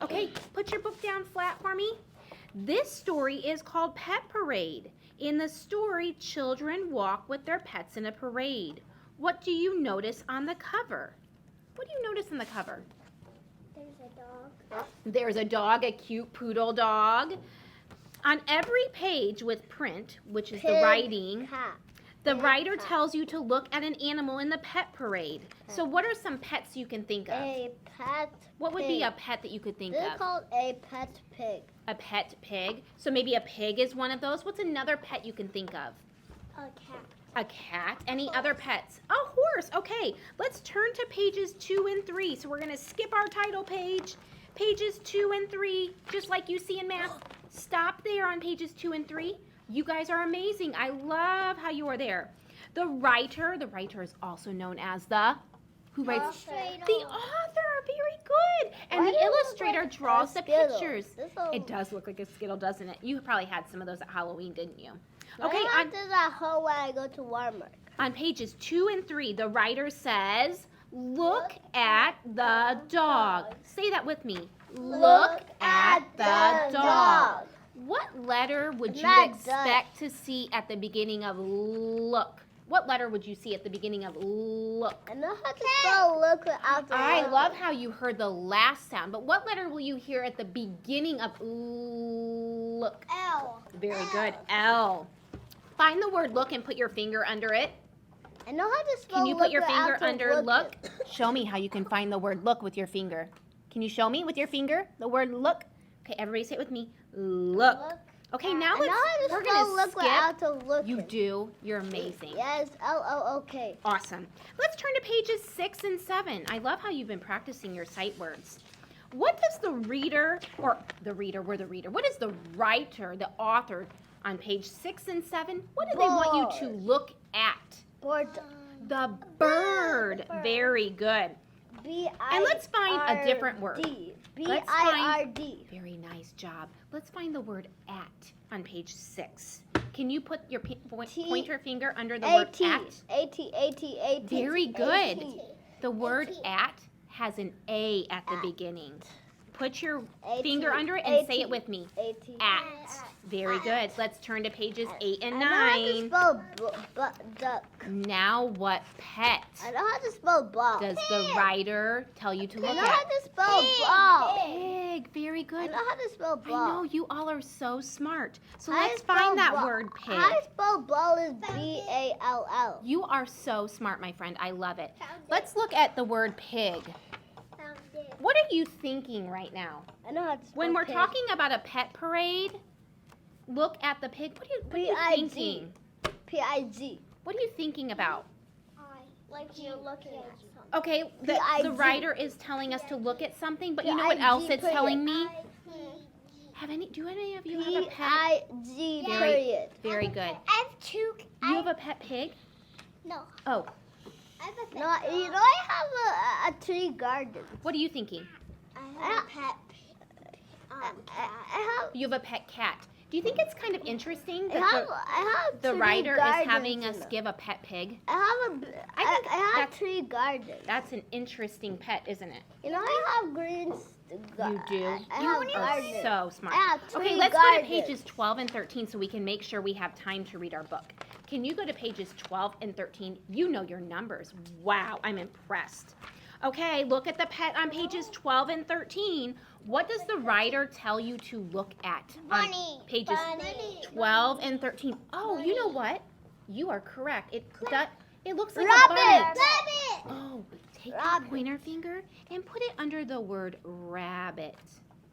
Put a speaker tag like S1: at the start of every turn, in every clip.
S1: Okay, put your book down flat for me. This story is called Pet Parade. In the story, children walk with their pets in a parade. What do you notice on the cover? What do you notice on the cover?
S2: There's a dog.
S1: There's a dog, a cute poodle dog. On every page with print, which is the writing,
S2: Cat.
S1: the writer tells you to look at an animal in the pet parade. So what are some pets you can think of?
S2: A pet.
S1: What would be a pet that you could think
S2: This is
S1: of?
S2: called a pet pig.
S1: A pet pig. So maybe a pig is one of those. What's another pet you can think of?
S2: A cat.
S1: A cat. Any other pets? A horse. Okay, let's turn to pages 2 and 3. So we're going to skip our title page. Pages 2 and 3, just like you see in math. Stop there on pages 2 and 3. You guys are amazing. I love how you are there. The writer is also known as who writes? The author. Very good. And the illustrator draws the pictures. It does look like a Skittle, doesn't it? You probably had some of those at Halloween, didn't you? Okay,
S2: I do that whole when I go to Walmart.
S1: On pages 2 and 3, the writer says, look at the dog. Say that with me. Look at the dog. What letter would you expect to see at the beginning of look? What letter would you see at the beginning of look?
S2: I know how to spell look without the
S1: I love how you heard the last sound, but what letter will you hear at the beginning of look?
S2: L.
S1: Very good. L. Find the word look and put your finger under it.
S2: I know how to spell
S1: Can you put your finger
S2: without
S1: under
S2: looking.
S1: look? Show me how you can find the word look with your finger. Can you show me with your finger the word look? Okay, everybody say it with me. Look. Okay, now
S2: I know how to
S1: we're
S2: spell
S1: gonna
S2: look
S1: skip.
S2: without looking.
S1: You do. You're amazing.
S2: Yes, L-O-O-K.
S1: Awesome. Let's turn to pages 6 and 7. I love how you've been practicing your sight words. What does the reader, we're the reader, what is the writer, the author on page 6 and 7? What do they want you to look at?
S2: Bird.
S1: The bird. Very good. And let's find a different word.
S2: B-I-R-D.
S1: Very nice job. Let's find the word at on page 6. Can you put your pointer finger under the word at?
S2: A-T.
S1: Very good. The word at has an A at the beginning. Put your finger under it and say it with me. At. Very good. Let's turn to pages 8 and 9.
S2: I know how to spell duck.
S1: Now what pet
S2: I know how to spell ball.
S1: does the writer tell you to look
S2: I know
S1: at?
S2: how to spell ball.
S1: Pig. Very
S2: I
S1: good.
S2: know how to spell
S1: I
S2: ball.
S1: know, you all are so smart. So
S2: How
S1: let's
S2: to spell
S1: find that
S2: ball.
S1: word pig.
S2: How to spell ball is B-A-L-L.
S1: You are so smart, my friend. I love it. Let's look at the word pig. What are you thinking right now?
S2: I know how to spell
S1: When we're
S2: pig.
S1: talking about a pet parade, look at the pig. What are you thinking?
S2: P-I-G.
S1: What are you thinking about?
S2: Like you're looking at something.
S1: Okay, the
S2: P-I-G.
S1: writer is telling us to look at something, but you know what
S2: P-I-G
S1: else it's
S2: period.
S1: telling me? Do any of you have a pet?
S2: P-I-G period.
S1: Very good.
S2: I have two.
S1: You have a pet pig?
S2: No.
S1: Oh,
S2: I have a pet. No, you know I have a tree garden.
S1: what are you thinking?
S2: I have a pet. I have.
S1: You have a pet cat. Do you think it's kind of interesting that
S2: I have
S1: the
S2: tree
S1: writer is
S2: gardens
S1: having
S2: in
S1: us
S2: them.
S1: give a pet pig?
S2: I have
S1: that's-
S2: a tree garden.
S1: That's an interesting pet, isn't it?
S2: You know I have greens.
S1: You do.
S2: I
S1: You
S2: have
S1: are
S2: gardens.
S1: so smart.
S2: I have
S1: Okay,
S2: tree
S1: let's go to
S2: gardens.
S1: pages 12 and 13 so we can make sure we have time to read our book. Can you go to pages 12 and 13? You know your numbers. Wow, I'm impressed. Okay, look at the pet on pages 12 and 13. What does the writer tell you to look at on pages 12 and 13? Oh, you know what? You are correct. It looks like a bunny. Oh, take your pointer finger and put it under the word rabbit.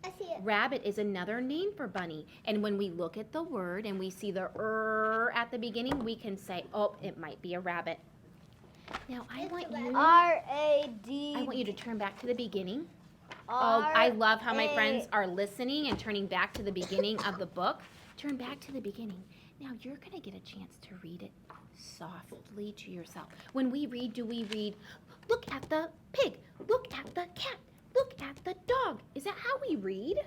S2: I see it.
S1: Rabbit is another name for bunny. And when we look at the word and we see the at the beginning, we can say, oh, it might be a rabbit. Now, I want you to turn back to the beginning. Oh, I love how my friends are listening and turning back to the beginning of the book. Turn back to the beginning. Now, you're going to get a chance to read it softly to yourself. When we read, do we read, look at the pig, look at the cat, look at the dog? Is that how we read?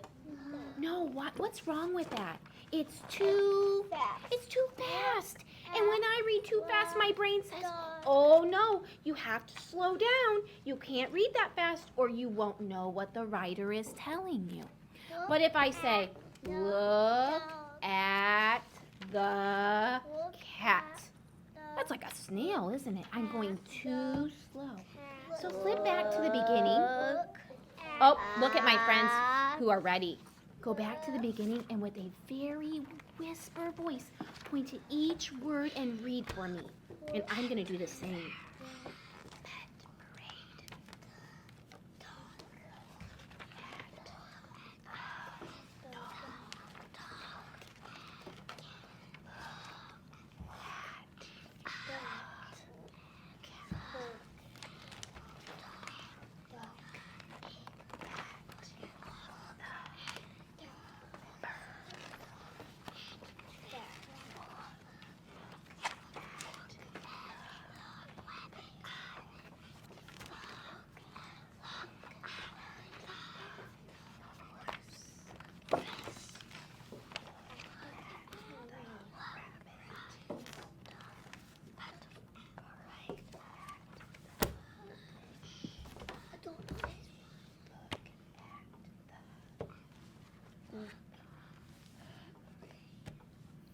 S1: No, what's wrong with that? It's too fast. And when I read too fast, my brain says, oh no, you have to slow down. You can't read that fast or you won't know what the writer is telling you. But if I say, look at the cat. That's like a snail, isn't it? I'm going too slow. So flip back to the beginning. Oh, look at my friends who are ready. Go back to the beginning and with a very whisper voice, point to each word and read for me. And I'm going to do the same. Pet parade.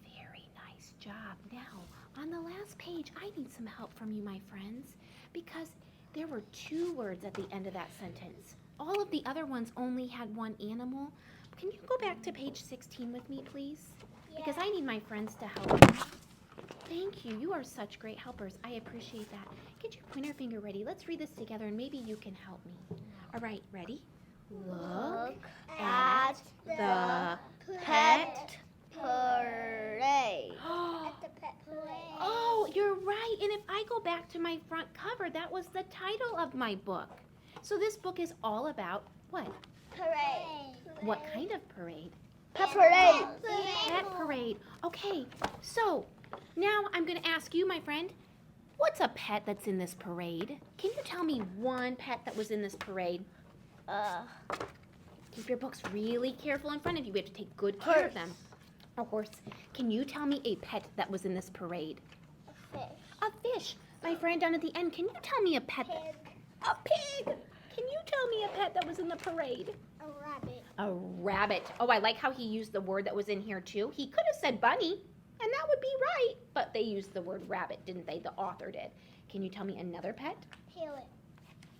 S1: Very nice job. Now, on the last page, I need some help from you, my friends, because there were 2 words at the end of that sentence. All of the other ones only had one animal. Can you go back to page 16 with me, please? Because I need my friends to help me. Thank you. You are such great helpers. I appreciate that. Get your pointer finger ready. Let's read this together and maybe you can help me. All right, ready? Look at the pet
S2: parade.
S1: Oh, you're right. And if I go back to my front cover, that was the title of my book. So this book is all about what?
S2: Parade.
S1: What kind of parade?
S2: Pet parade.
S1: Pet parade. Okay, so now I'm going to ask you, my friend, what's a pet that's in this parade? Can you tell me one pet that was in this parade? Keep your books really careful in front of you. We have to take good care of them. A horse. Can you tell me a pet that was in this parade?
S2: A fish.
S1: A fish. My friend down at the end, can you tell me a pet?
S2: Pig.
S1: A pig. Can you tell me a pet that was in the parade?
S2: A rabbit.
S1: A rabbit. Oh, I like how he used the word that was in here too. He could have said bunny, and that would be right. But they used the word rabbit, didn't they? The author did. Can you tell me another pet?
S2: Parrot.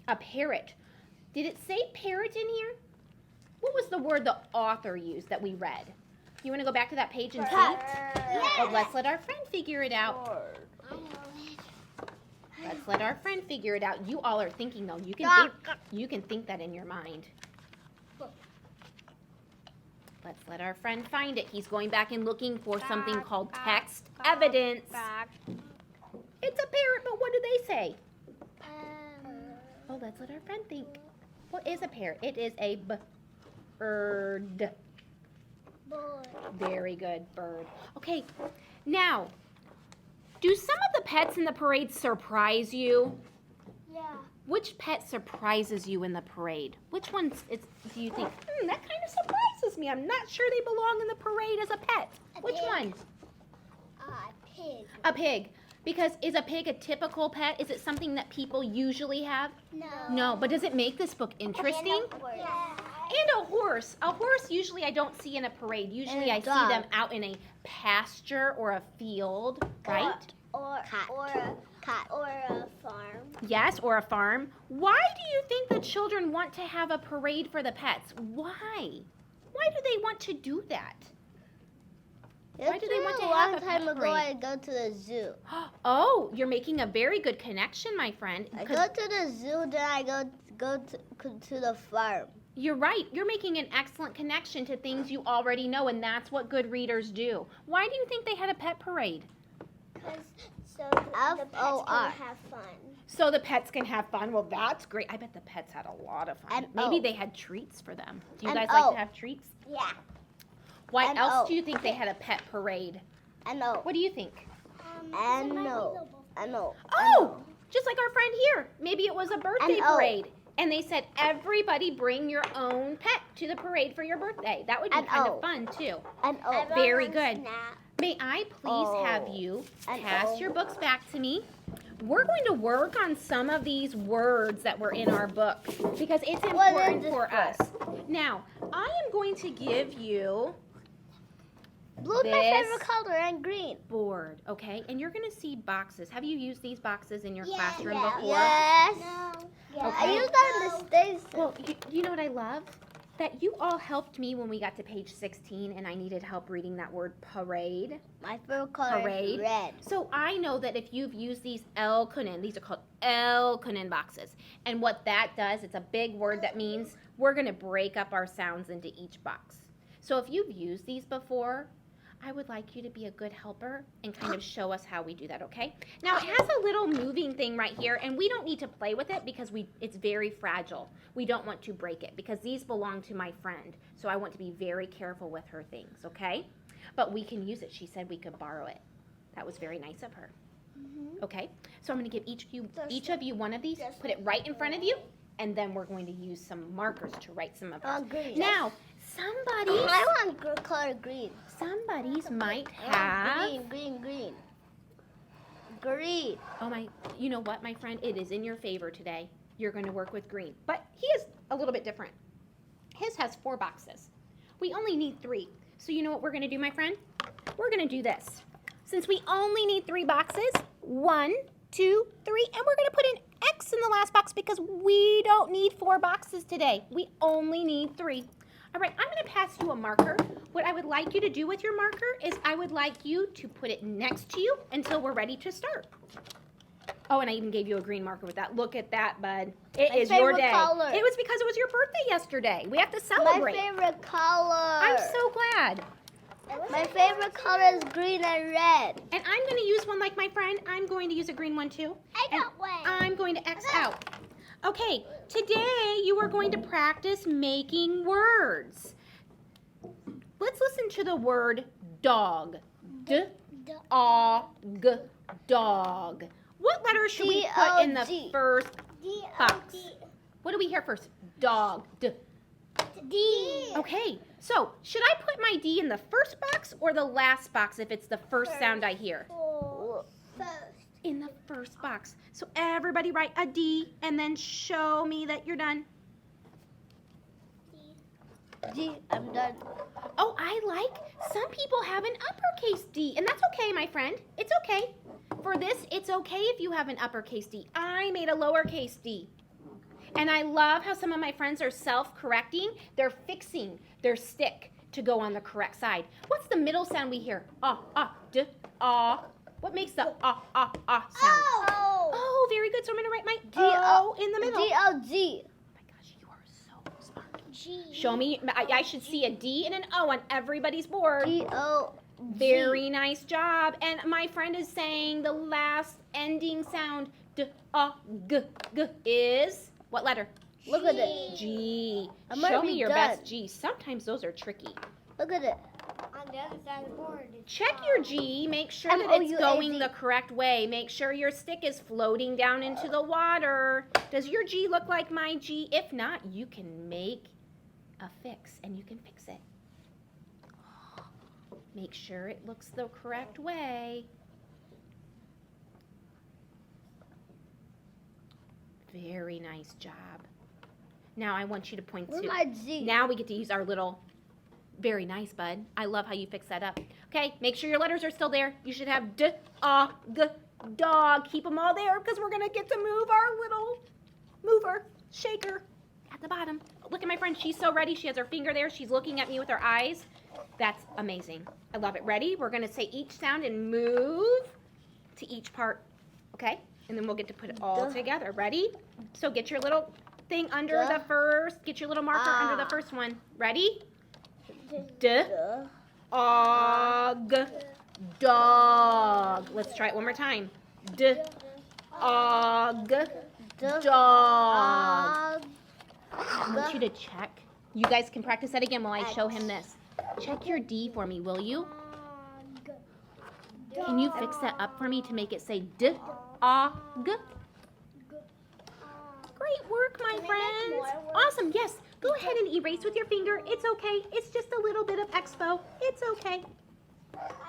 S1: A parrot. Did it say parrot in here? What was the word the author used that we read? You want to go back to that page and see? Well, let's let our friend figure it out. Let's let our friend figure it out. You all are thinking though. You can think that in your mind. Let's let our friend find it. He's going back and looking for something called text evidence. It's a parrot, but what do they say? Oh, let's let our friend think. What is a parrot? It is a bird. Very good, bird. Okay, now, do some of the pets in the parade surprise you?
S2: Yeah.
S1: Which pet surprises you in the parade? Which ones do you think, that kind of surprises me. I'm not sure they belong in the parade as a pet. Which one?
S2: A pig.
S1: A pig. Because is a pig a typical pet? Is it something that people usually have?
S2: No.
S1: No, but does it make this book interesting? And a horse. A horse usually I don't see in a parade. Usually I see them out in a pasture or a field, right?
S2: Or a cat. Or a farm.
S1: Yes, or a farm. Why do you think the children want to have a parade for the pets? Why? Why do they want to do that? Why do they want to have a pet
S2: long time ago, I go to the zoo.
S1: Oh, you're making a very good connection, my friend.
S2: I go to the zoo, then I go to the farm.
S1: You're right. You're making an excellent connection to things you already know, and that's what good readers do. Why do you think they had a pet parade?
S2: So the pets can have fun.
S1: So the pets can have fun. Well, that's great. I bet the pets had a lot of fun. Maybe they had treats for them. Do you guys like to have treats?
S2: Yeah.
S1: Why else do you think they had a pet parade?
S2: I know.
S1: What do you think?
S2: I know.
S1: Oh, just like our friend here. Maybe it was a birthday parade. And they said, everybody bring your own pet to the parade for your birthday. That would be kind of fun, too.
S2: An O.
S1: Very good. May I please have
S2: O.
S1: you
S2: An
S1: pass
S2: O.
S1: your books back to me? We're going to work on some of these words that were in our book because it's important for us. Now, I am going to give you
S2: Blue is my favorite color, and green.
S1: board, okay? And you're going to see boxes. Have you used these boxes in your classroom before?
S2: Yes.
S1: Okay.
S2: I used that in the States.
S1: Well, you know what I love? That you all helped me when we got to page 16 and I needed help reading that word parade.
S2: My favorite color
S1: Parade.
S2: is red.
S1: So I know that if you've used these Elkonin, these are called Elkonin boxes. And what that does, it's a big word that means we're going to break up our sounds into each box. So if you've used these before, I would like you to be a good helper and kind of show us how we do that, okay? Now, it has a little moving thing right here, and we don't need to play with it because it's very fragile. We don't want to break it because these belong to my friend, so I want to be very careful with her things, okay? But we can use it. She said we could borrow it. That was very nice of her. Okay? So I'm going to give each of you one of these, put it right in front of you, and then we're going to use some markers to write some of ours.
S2: Green.
S1: Now,
S2: I want color green.
S1: somebody's might
S2: I want
S1: have...
S2: green.
S1: Oh my, you know what, my friend? It is in your favor today. You're going to work with green. But he is a little bit different. His has 4 boxes. We only need 3. So you know what we're going to do, my friend? We're going to do this. Since we only need 3 boxes, 1, 2, 3, and we're going to put an X in the last box because we don't need 4 boxes today. We only need 3. All right, I'm going to pass you a marker. What I would like you to do with your marker is I would like you to put it next to you until we're ready to start. Oh, and I even gave you a green marker with that. Look at that, bud. It is your day.
S2: Color.
S1: It was because it was your birthday yesterday. We have to celebrate.
S2: My favorite color.
S1: I'm so glad.
S2: My favorite color is green and red.
S1: And I'm going to use one like my friend. I'm going to use a green one too.
S2: I
S1: And
S2: got one.
S1: I'm going to X out. Okay, today you are going to practice making words. Let's listen to the word dog. D-O-G, dog. What letter should we put in the
S2: D-O-G.
S1: first box? What do we hear first? Dog. D.
S2: D.
S1: Okay, so should I put my D in the first box or the last box if it's the first sound I hear?
S2: First.
S1: In the first box. So everybody write a D and then show me that you're done.
S2: D. I'm done.
S1: Oh, I like, some people have an uppercase D, and that's okay, my friend. It's okay. For this, it's okay if you have an uppercase D. I made a lowercase D. And I love how some of my friends are self-correcting. They're fixing their stick to go on the correct side. What's the middle sound we hear? D, What makes the sound? Oh, very good. So I'm going to write my D-O in the middle.
S2: D-O-G.
S1: Oh my gosh, you are so smart.
S2: G.
S1: Show me, I should see a D and an O on everybody's board.
S2: D-O.
S1: Very nice job. And my friend is saying the last ending sound, D-O-G, is, what letter?
S2: Look at it.
S1: G.
S2: I might
S1: Show
S2: be
S1: me your
S2: done.
S1: best G. Sometimes those are tricky.
S2: Look at it.
S3: On the other side of the board.
S1: Check your G. Make sure that it's
S2: M-O-U-A-D.
S1: going the correct way. Make sure your stick is floating down into the water. Does your G look like my G? If not, you can make a fix and you can fix it. Make sure it looks the correct way. Very nice job. Now I want you to point
S2: Where's
S1: to...
S2: my G?
S1: Now we get to use our little... Very nice, bud. I love how you fix that up. Okay, make sure your letters are still there. You should have D-O-G, dog. Keep them all there because we're going to get to move our little mover, shaker at the bottom. Look at my friend. She's so ready. She has her finger there. She's looking at me with her eyes. That's amazing. I love it. Ready? We're going to say each sound and move to each part. Okay? And then we'll get to put it all together. Ready? So get your little thing under the first. Get your little marker under the first one. Ready? D-O-G, dog. Let's try it one more time. D-O-G, dog. I want you to check. You guys can practice that again while I show him this. Check your D for me, will you? Can you fix that up for me to make it say D-O-G? Great. Great work, my
S2: Can I make
S1: friends.
S2: more work?
S1: Awesome. Yes. Go ahead and erase with your finger. It's okay. It's just a little bit of expo. It's okay.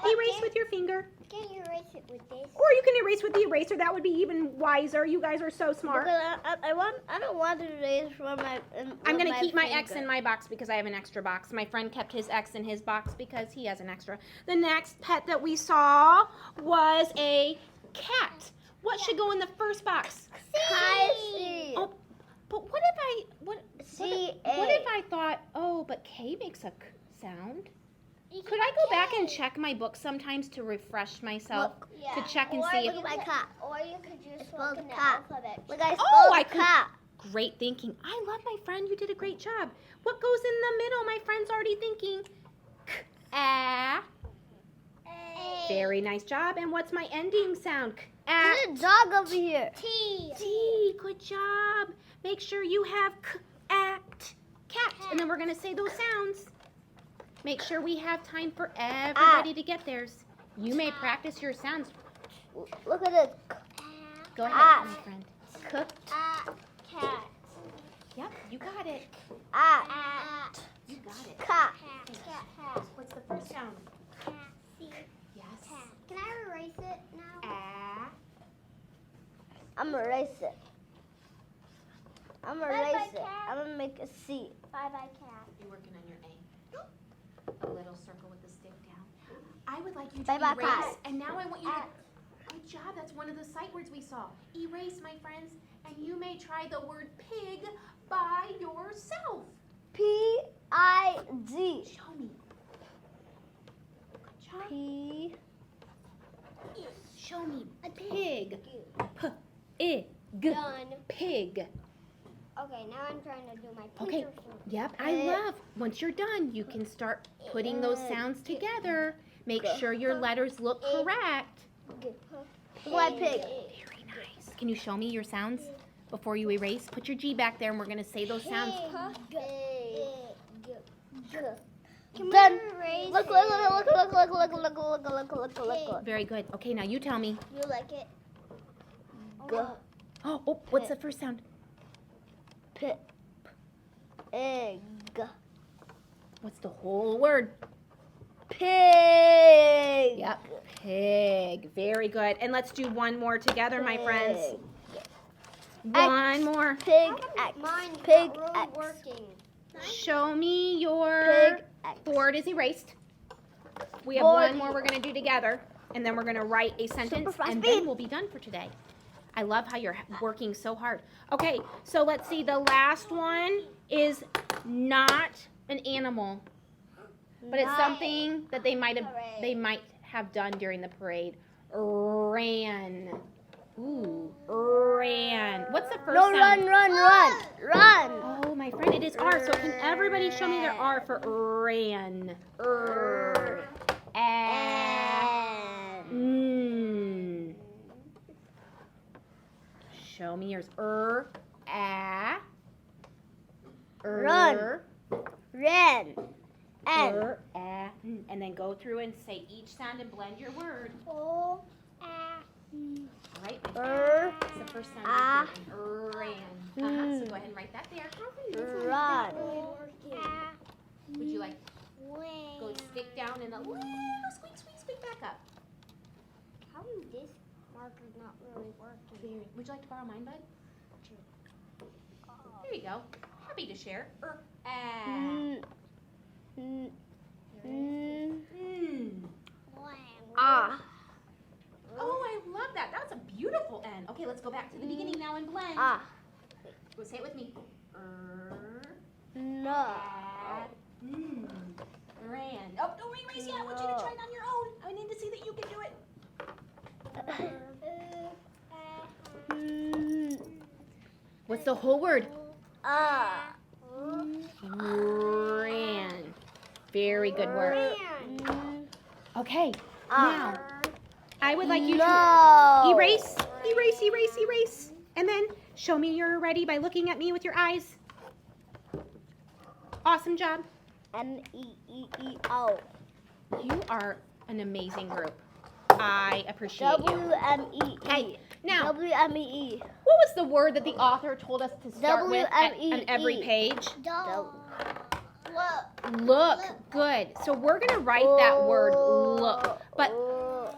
S1: Erase with your finger.
S3: Can you erase it with this?
S1: Or you can erase with the eraser. That would be even wiser. You guys are so smart.
S2: I don't want to erase from my.
S1: I'm going to keep my X in my box because I have an extra box. My friend kept his X in his box because he has an extra. The next pet that we saw was a cat. What should go in the first box?
S2: C.
S1: Oh, but what if I thought, oh, but K makes a sound? Could I go back and check my book sometimes to refresh myself?
S3: Yeah.
S1: To check and
S3: Or
S1: see
S3: you
S1: if...
S2: Look at my
S3: could-
S2: cat.
S3: Or you could just
S2: spelled
S3: look in the
S2: cat.
S3: alphabet.
S2: Look, I
S1: Oh,
S2: spelled
S1: I could-
S2: cat.
S1: Great thinking. I love my friend. You did a great job. What goes in the middle? My friend's already thinking. K-a. Very nice job. And what's my ending sound? K-a.
S2: There's a dog over here.
S3: T.
S1: T. Good job. Make sure you have k-act, cat. And then we're going to say those sounds. Make sure we have time for everybody to get theirs. You may practice your sounds.
S2: Look at it.
S1: Go ahead,
S2: Act.
S1: my friend. Cook.
S3: Cat.
S1: Yep, you got it.
S2: At.
S1: You got it.
S2: Cat.
S3: Cat.
S1: What's the first sound?
S3: C.
S1: Yes.
S3: Can I erase it now?
S1: A.
S2: I'm gonna erase it. I'm gonna
S3: Bye-bye,
S2: erase it.
S3: cat.
S2: I'm gonna make a C.
S3: Bye bye cat.
S1: You're working on your A. A little circle with the stick down. I would like you to
S2: Bye-bye,
S1: erase.
S2: cat.
S1: And now I want you to... Good job. That's one of the sight words we saw. Erase, my friends. And you may try the word pig by yourself.
S2: P-I-G.
S1: Show me. Good job.
S2: P.
S1: Show me. Pig. P-I-G.
S3: Done.
S1: Pig.
S3: Okay, now I'm trying to do my
S1: Okay.
S3: pincer sound.
S1: Yep, I love. Once you're done, you can start putting those sounds together. Make sure your letters look correct.
S2: Look at my pig.
S1: Very nice. Can you show me your sounds before you erase? Put your G back there and we're going to say those sounds.
S3: Can we
S2: Done.
S3: erase
S2: Look,
S3: it?
S2: look, look, look, look, look, look, look, look, look, look, look.
S1: Very good. Okay, now you tell me.
S3: You like it?
S2: Go.
S1: Oh, what's the first sound?
S2: Pig. Egg.
S1: What's the whole word?
S2: Pig.
S1: Yep, pig. Very good. And let's do one more together, my friends. One more.
S2: Pig X.
S3: Mine's
S2: Pig
S3: not really
S2: X.
S3: working.
S1: Show me your
S2: Pig X.
S1: board is erased. We have
S2: Board.
S1: one more we're going to do together, and then we're going to write a sentence,
S2: fast
S1: and
S2: speed.
S1: then we'll be done for today. I love how you're working so hard. Okay, so let's see. The last one is not an animal, but it's something that they might have done during the parade. Ran. Ooh, ran. What's the first
S2: No,
S1: sound?
S2: run.
S1: Oh, my friend, it is R. So can everybody show me their R for ran? Mm. Show me yours. A.
S2: Run. Ran. And.
S1: A. And then go through and say each sound and blend your word.
S3: O, A,
S1: All right. It's the first sound.
S2: Ah.
S1: Ran. So go ahead and write that there.
S2: Run.
S1: Would you like
S3: wing.
S1: go stick down and a little squeak back up?
S3: How is this marker not really working?
S1: Would you like to borrow mine, bud? Here you go. Happy to share.
S2: Ah.
S1: Oh, I love that. That's a beautiful N. Okay, let's go back to the beginning now and blend.
S2: Ah.
S1: Go say it with me.
S2: No.
S1: Ran. Oh, don't erase yet. I want you to try it on your own. I need to see that you can do it. What's the whole word?
S2: Ah.
S1: Ran. Very good work. Okay,
S2: Ah.
S1: now I would like you to
S2: No.
S1: erase. And then show me you're ready by looking at me with your eyes. Awesome job.
S2: M-E-E-E-O.
S1: You are an amazing group. I appreciate you.
S2: W-M-E-E.
S1: Okay, now,
S2: W-M-E-E.
S1: woo, was the word that the author told us to start with on every
S2: W-M-E-E.
S1: page?
S3: Dog. Look.
S1: Look. Good. So we're going to write that word look. But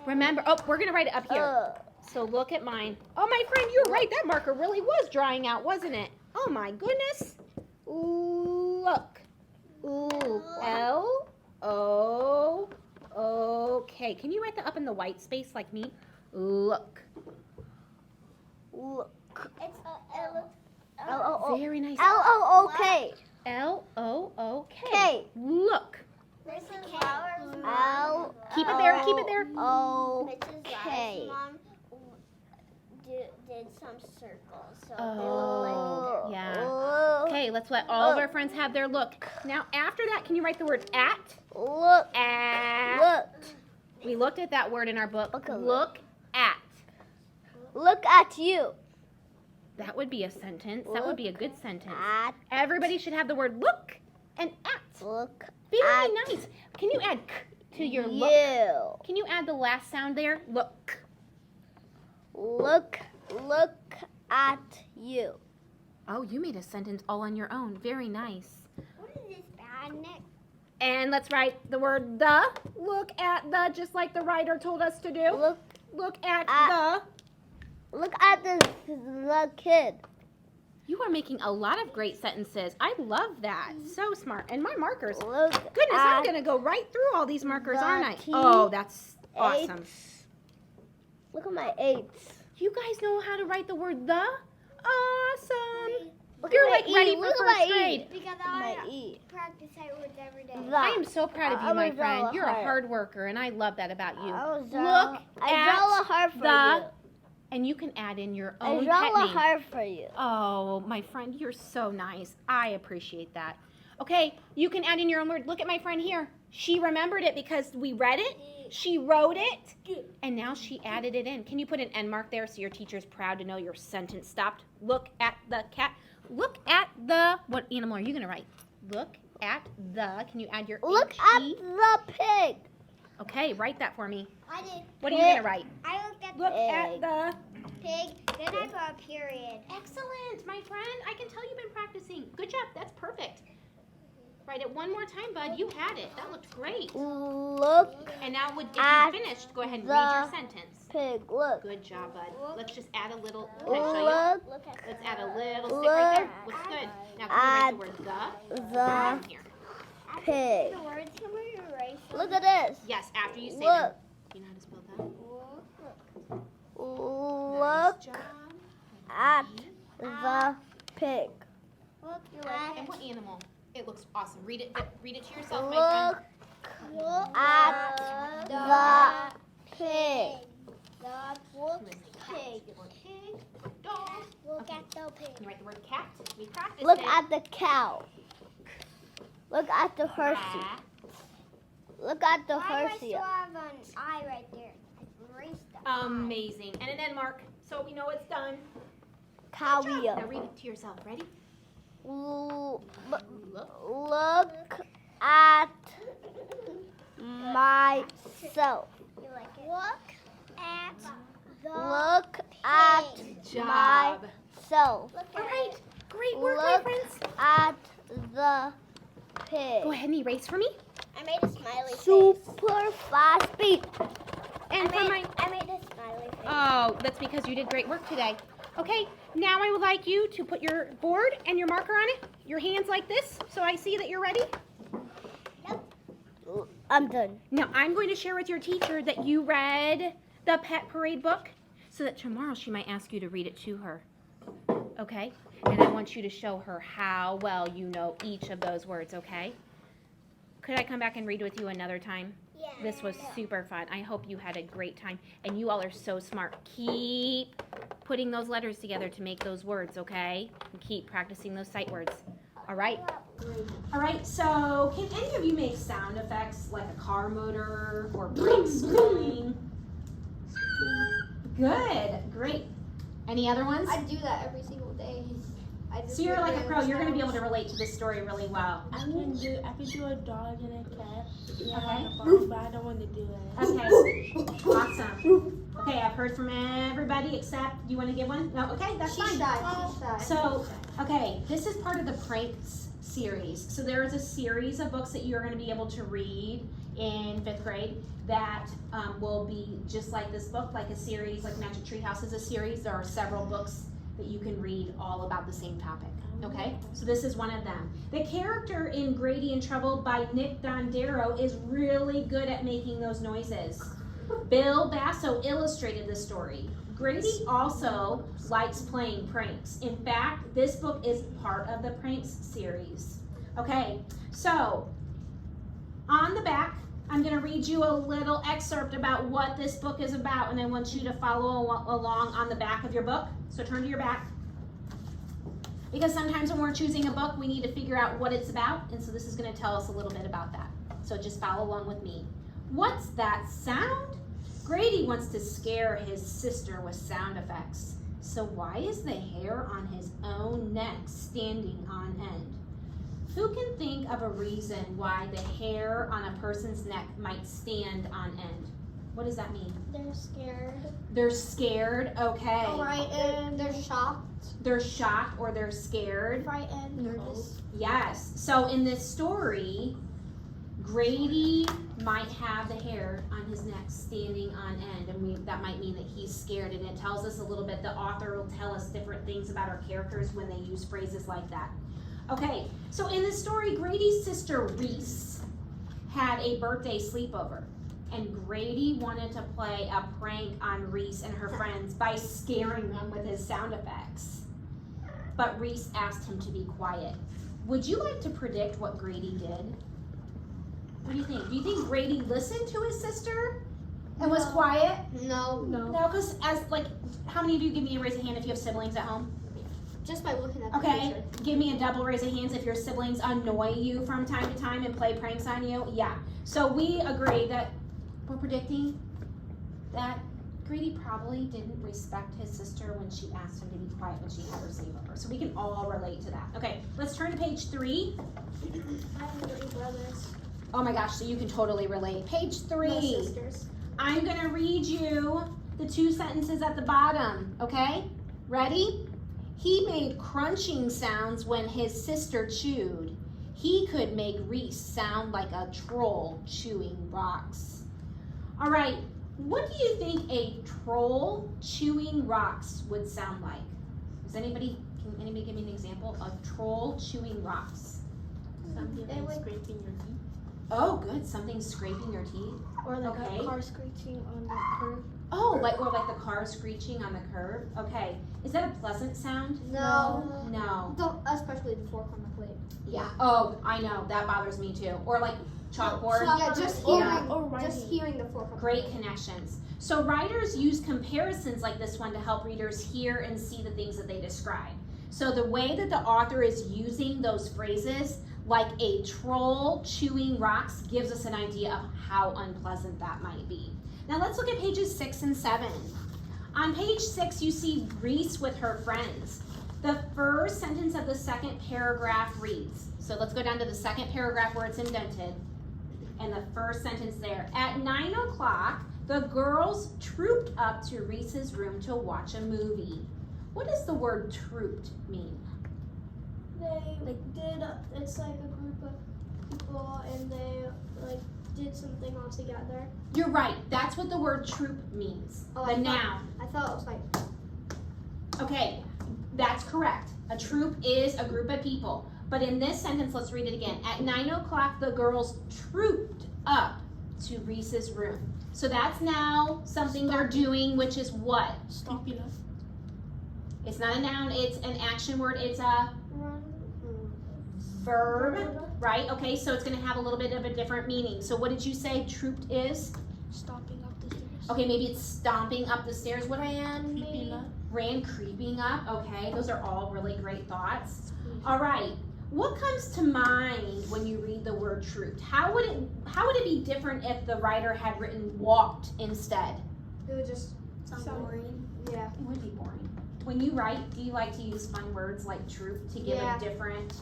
S1: remember, we're going to write it up here. So look at mine. Oh, my friend, you're right. That marker really was drying out, wasn't it? Oh, my goodness. Look. L-O. Okay. Can you write that up in the white space like me? Look.
S2: Look.
S3: It's a L.
S2: L-O-O.
S1: Very nice.
S2: L-O-O-K.
S1: L-O-O-K.
S2: K.
S1: Look.
S3: There's the flowers.
S2: L.
S1: Keep it there. Keep it there.
S2: O-K.
S3: Mom did some circles, so they look like
S1: Oh, yeah. Okay, let's let all of our friends have their look. Now, after that, can you write the word at?
S2: Look.
S1: At.
S2: Look.
S1: We looked at that word in our book.
S2: Okay,
S1: Look at.
S2: Look at you.
S1: That would be a sentence. That would be a good sentence.
S2: At.
S1: Everybody should have the word look and at.
S2: Look.
S1: Very nice. Can you add k to your look?
S2: You.
S1: Can you add the last sound there? Look.
S2: Look at you.
S1: Oh, you made a sentence all on your own. Very nice.
S3: What is this bad, Nick?
S1: And let's write the word the. Look at the, just like the writer told us to do. Look at the.
S2: Look at the kid.
S1: You are making a lot of great sentences. I love that. So smart. And my markers.
S2: Look
S1: Goodness, I'm
S2: at
S1: going to go right through all these markers,
S2: the
S1: aren't I?
S2: T
S1: Oh, that's awesome.
S2: Look at my 8s.
S1: You guys know how to write the word the? Awesome.
S2: Look
S1: You're
S2: at
S1: like
S2: my
S1: ready
S2: E.
S1: for
S2: Look at
S1: first
S2: my
S1: grade.
S2: E.
S3: Because
S2: My
S3: I
S2: E.
S3: practice sight words every day.
S2: The.
S1: I am so proud of you,
S2: I'm
S1: my
S2: gonna draw
S1: friend.
S2: a
S1: You're a
S2: heart.
S1: hard worker, and I love that about you.
S2: I
S1: Look
S2: draw a heart for
S1: the,
S2: you.
S1: and you can add in your
S2: I
S1: own
S2: draw
S1: pet
S2: a
S1: name.
S2: heart for you.
S1: Oh, my friend, you're so nice. I appreciate that. Okay, you can add in your own word. Look at my friend here. She remembered it because we read it. She wrote it, and now she added it in. Can you put an end mark there so your teacher's proud to know your sentence stopped? Look at the cat. Look at the, what animal are you going to write? Look at the, can you add your
S2: Look
S1: H-E?
S2: at the pig.
S1: Okay, write that for me.
S3: I did.
S1: What are you going to write?
S3: I looked at
S1: Look
S3: the
S1: at the.
S3: pig, then I put a period.
S1: Excellent, my friend. I can tell you've been practicing. Good job. That's perfect. Write it one more time, bud. You had it. That looked great.
S2: Look
S1: And now, if
S2: at
S1: you finished, go ahead and
S2: the
S1: read your sentence.
S2: pig. Look.
S1: Good job, bud. Let's just add a little. Can I show you?
S2: Look
S1: Let's add a little stick right there.
S2: Look
S1: Looks good. Now, can you write the word the?
S2: the
S1: Here.
S2: pig.
S3: The words, can we erase them?
S2: Look at this.
S1: Yes, after you say them.
S2: Look.
S1: You know how to spell that?
S2: Look
S1: Nice job.
S2: at the pig.
S3: Look
S1: And what animal? It looks awesome. Read it to yourself, my friend.
S2: Look at the pig.
S3: pig.
S1: Dog.
S3: Look at the pig.
S1: Can you write the word cat? We practiced
S2: Look
S1: it.
S2: at the cow. Look at the Hershey.
S1: Cat.
S2: Look at the
S3: Why do I
S2: Hershey.
S3: still have an eye right there? I erased the
S1: Amazing. And an end mark, so we know it's done.
S2: Cow
S1: Good job.
S2: wheel.
S1: Now read it to yourself. Ready?
S2: Look
S1: Look.
S2: at myself.
S3: You like it? Look at the
S2: Look at
S1: Good job.
S2: myself.
S3: Look
S1: All
S3: at
S1: right.
S3: it.
S1: Great work, my
S2: Look
S1: friends.
S2: at the pig.
S1: Go ahead and erase for me.
S3: I made a smiley face.
S2: Super fast speed.
S1: And for my.
S3: I made a smiley face.
S1: Oh, that's because you did great work today. Okay, now I would like you to put your board and your marker on it. Your hands like this, so I see that you're ready.
S2: I'm done.
S1: Now I'm going to share with your teacher that you read the Pet Parade book, so that tomorrow she might ask you to read it to her. Okay? And I want you to show her how well you know each of those words, okay? Could I come back and read with you another time?
S3: Yeah.
S1: This was super fun. I hope you had a great time. And you all are so smart. Keep putting those letters together to make those words, okay? And keep practicing those sight words. All right? All right, so can any of you make sound effects like a car motor or brakes going? Good, great. Any other ones?
S3: I do that every single day.
S4: So you're like a pro. You're going to be able to relate to this story really well.
S5: I can do a dog and a cat. Yeah,
S4: Okay.
S5: but I don't want to do that.
S4: Okay. Awesome. Okay, I've heard from everybody except, you want to give one? No? Okay, that's fine.
S3: She's shy.
S4: So, okay, this is part of the pranks series. So there is a series of books that you're going to be able to read in 5th grade that will be just like this book, like a series, like Magic Tree House is a series. There are several books that you can read all about the same topic. Okay, so this is one of them. The character in Grady in Trouble by Nick Dondero is really good at making those noises. Bill Basso illustrated the story. Grady also likes playing pranks. In fact, this book is part of the pranks series. Okay, so on the back, I'm going to read you a little excerpt about what this book is about, and I want you to follow along on the back of your book. So turn to your back. Because sometimes when we're choosing a book, we need to figure out what it's about, and so this is going to tell us a little bit about that. So just follow along with me. What's that sound? Grady wants to scare his sister with sound effects. So why is the hair on his own neck standing on end? Who can think of a reason why the hair on a person's neck might stand on end? What does that mean?
S3: They're scared.
S4: They're scared, okay.
S3: Frightened. They're shocked.
S4: They're shocked or they're scared.
S3: Frightened. Nervous.
S4: Yes. So in this story, Grady might have the hair on his neck standing on end, and that might mean that he's scared, and it tells us a little bit. The author will tell us different things about our characters when they use phrases like that. Okay, so in the story, Grady's sister Reese had a birthday sleepover, and Grady wanted to play a prank on Reese and her friends by scaring them with his sound effects. But Reese asked him to be quiet. Would you like to predict what Grady did? What do you think? Do you think Grady listened to his sister and was quiet?
S3: No.
S4: No, because how many of you, give me a raise of hand if you have siblings at home?
S3: Just by looking at the
S4: Okay,
S3: picture.
S4: give me a double raise of hands if your siblings annoy you from time to time and play pranks on you. Yeah, so we agree that we're predicting that Grady probably didn't respect his sister when she asked him to be quiet when she had her sleepover. So we can all relate to that. Okay, let's turn to page 3.
S3: I have 3 brothers.
S4: Oh my gosh, so you can totally relate. Page 3.
S3: No sisters.
S4: I'm gonna read you the 2 sentences at the bottom, okay? Ready? He made crunching sounds when his sister chewed. He could make Reese sound like a troll chewing rocks. All right, what do you think a troll chewing rocks would sound like? Can anybody give me an example of troll chewing rocks?
S5: Something like scraping your teeth.
S4: Oh, good, something scraping your teeth.
S3: Or like
S4: Okay.
S3: a car screeching on the curb.
S4: Oh, like the car screeching on the curb. Okay, is that a pleasant sound?
S3: No.
S4: No.
S3: Don't, especially the fork on the plate.
S4: Yeah. Oh, I know. That bothers me too. Or like chalkboard.
S3: Yeah, just
S5: Or-
S3: hearing,
S5: or writing.
S3: just hearing the fork on
S4: Great
S3: the plate.
S4: connections. So writers use comparisons like this one to help readers hear and see the things that they describe. So the way that the author is using those phrases, like a troll chewing rocks, gives us an idea of how unpleasant that might be. Now let's look at pages 6 and 7. On page 6, you see Reese with her friends. The first sentence of the second paragraph reads, so let's go down to the second paragraph where it's indented, and the first sentence there. At 9 o'clock, the girls trooped up to Reese's room to watch a movie. What does the word trooped mean?
S3: They it's like a group of people and they did something all together.
S4: You're right, that's what the word troop means, the noun.
S3: I thought it was like,
S4: Okay, that's correct. A troop is a group of people. But in this sentence, let's read it again. At 9 o'clock, the girls trooped up to Reese's room. So that's now something they're doing, which is what?
S5: Stopping up.
S4: It's not a noun, it's an action word, it's a verb, right? Okay, so it's gonna have a little bit of a different meaning. So what did you say trooped is?
S3: stomping up the stairs.
S4: Okay, maybe it's stomping up the stairs. What
S5: Creeping up.
S4: Ran creeping up. Okay, those are all really great thoughts. All right, what comes to mind when you read the word trooped? How would it be different if the writer had written walked instead?
S3: It would just sound boring. Yeah.
S4: It would be boring. when you write, do you like to use fun words like troop to give
S3: Yeah.
S4: a different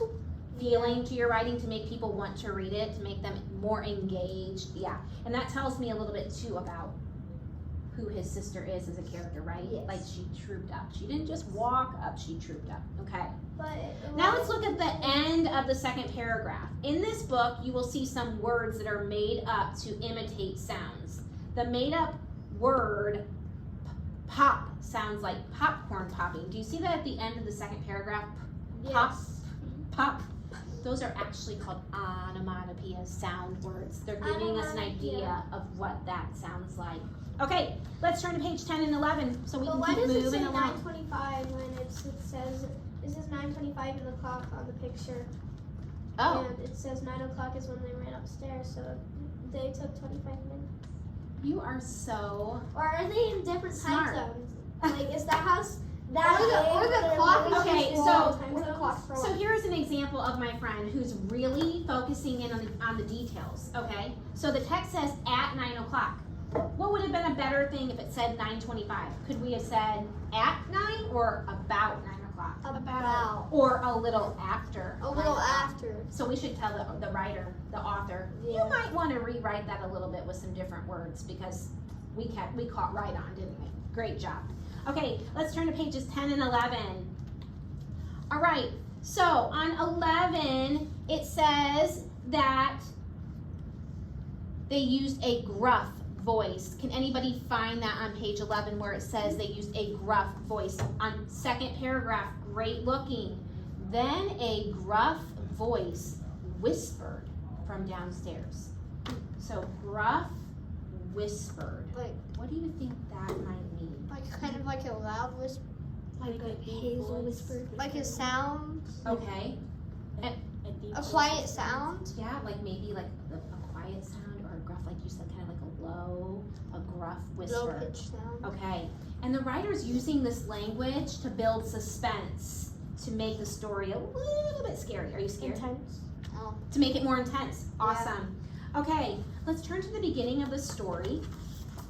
S4: feeling to your writing, to make people want to read it, to make them more engaged? Yeah, and that tells me a little bit too about who his sister is as a character, right?
S3: Yes.
S4: Like she trooped up. She didn't just walk up, she trooped up. Okay.
S3: But
S4: Now let's look at the end of the second paragraph. In this book, you will see some words that are made up to imitate sounds. The made up word pop sounds like popcorn popping. Do you see that at the end of the second paragraph? Pop,
S3: Yes.
S4: pop. Those are actually called onomatopoeia sound words. They're giving us an idea of what that sounds like. Okay, let's turn to page 10 and 11 so we
S3: But
S4: can
S3: why
S4: keep
S3: does it say
S4: moving along.
S3: 9:25 when it says this is 9:25 in the clock on the picture?
S4: Oh,
S3: And it says 9 o'clock is when they ran upstairs, so they took 25 minutes.
S4: you are so
S3: Or are they in different
S4: Smart.
S3: time zones? Like, is the house that
S2: Or the
S3: big
S2: clock
S3: that
S2: is
S3: they're
S4: Okay,
S3: in
S4: so-
S3: different time
S2: Or the
S3: zones?
S2: clock for
S4: So here's an example of my friend who's really focusing in on the details, okay? So the text says at 9 o'clock. What would have been a better thing if it said 9:25? Could we have said at 9 or about 9 o'clock?
S2: About.
S4: Or a little after?
S2: A
S4: 9
S2: little
S4: o'clock?
S2: after.
S4: So we should tell the writer, the author,
S3: Yeah.
S4: you might want to rewrite that a little bit with some different words because we caught right on, didn't we? Great job. Okay, let's turn to pages 10 and 11. All right, so on 11, it says that they used a gruff voice. Can anybody find that on page 11 where it says they used a gruff voice? On second paragraph, great looking. Then a gruff voice whispered from downstairs. So gruff whispered.
S2: Like,
S4: What do you think that might mean?
S2: like kind of like a loud whisper.
S5: Like a
S3: Hazel whispered.
S2: Like a sound.
S4: Okay.
S2: A quiet sound.
S4: Yeah, like maybe like a quiet sound or a gruff, like you said, kind of like a gruff
S2: Low
S4: whisper.
S2: pitch sound.
S4: Okay. And the writer's using this language to build suspense, to make the story a little bit scary. Are you scared?
S3: Intense.
S2: Oh.
S4: To make it more intense. Awesome. Okay, let's turn to the beginning of the story.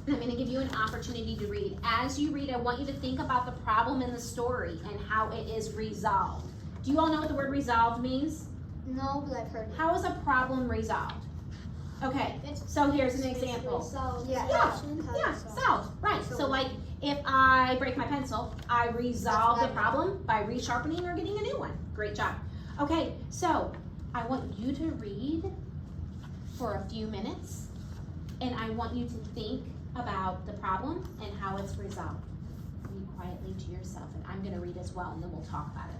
S4: I'm going to give you an opportunity to read. As you read, I want you to think about the problem in the story and how it is resolved. Do you all know what the word resolved means?
S2: No, but I've heard it.
S4: How is a problem resolved? Okay, so here's an example.
S3: So,
S2: Yeah.
S4: Yeah, solved. Right. So like if I break my pencil, I resolve the problem by resharpening or getting a new one. Great job. Okay, so I want you to read for a few minutes and I want you to think about the problem and how it's resolved. Read quietly to yourself and I'm gonna read as well and then we'll talk about it.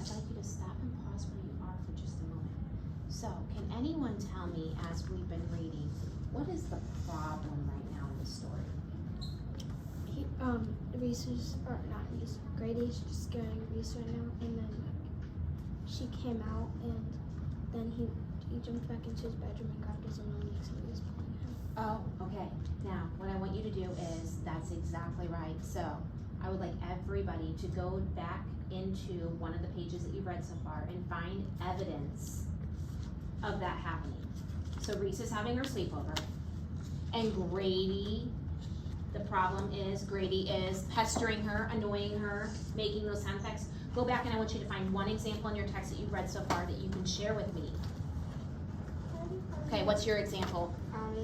S4: I'd like you to stop and pause where you are for just a moment. So, can anyone tell me, as we've been reading, what is the problem right now in the story?
S3: Grady's just scaring Reese right now, and then she came out, and then he jumped back into his bedroom and grabbed his belongings and he was pulling him.
S4: Oh, okay. Now, what I want you to do is, that's exactly right. So, I would like everybody to go back into one of the pages that you've read so far and find evidence of that happening. So Reese is having her sleepover, and Grady, the problem is Grady is pestering her, annoying her, making those sound effects. Go back and I want you to find one example in your text that you've read so far that you can share with me. Okay, what's your example?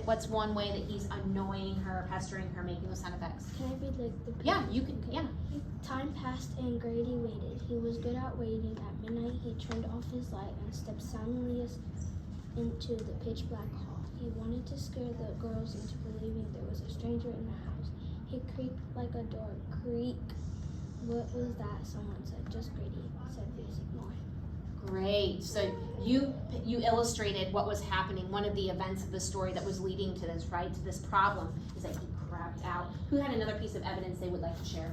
S4: What's one way that he's annoying her, pestering her, making those sound effects?
S3: Can I read like the
S4: Yeah, you can, yeah.
S3: Time passed and Grady waited. He was good at waiting. At midnight, he turned off his light and stepped silently into the pitch black hall. He wanted to scare the girls into believing there was a stranger in the house. He creaked like a door. Creak. What was that? Someone said. Just Grady, said Reese. Ignore.
S4: Great. So you illustrated what was happening. One of the events of the story that was leading to this, right? To this problem is that he crapped out. Who had another piece of evidence they would like to share?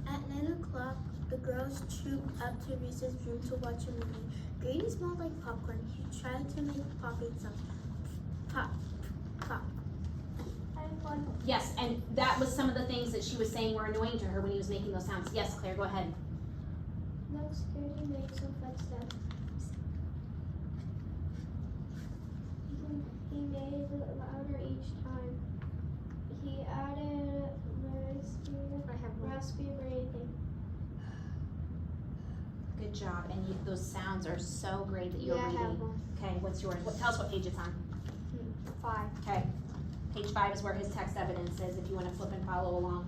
S5: At 9 o'clock, the girls trooped up to Reese's room to watch a movie. Grady smelled like popcorn. He tried to make popping sound. Pop, pop.
S4: Yes, and that was some of the things that she was saying were annoying to her when he was making those sounds. Yes, Claire, go ahead.
S3: Next, Grady made some footsteps. He made it louder each time. He added raspberry thing.
S4: Good job. And those sounds are so great that you're reading. Okay, what's yours? Tell us what page it's on.
S3: 5.
S4: Okay. Page 5 is where his text evidence is, if you want to flip and follow along.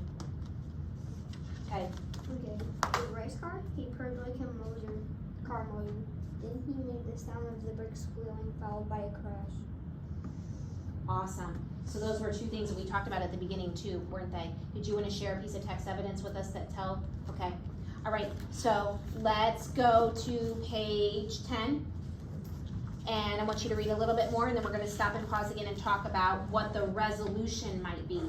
S4: Okay.
S2: Okay. The race car, he purred like a car motor. Then he made the sound of the brakes squealing, followed by a crash.
S4: Awesome. So those were 2 things that we talked about at the beginning too, weren't they? Did you want to share a piece of text evidence with us that tell? Okay. All right. So let's go to page 10. And I want you to read a little bit more, and then we're going to stop and pause again and talk about what the resolution might be.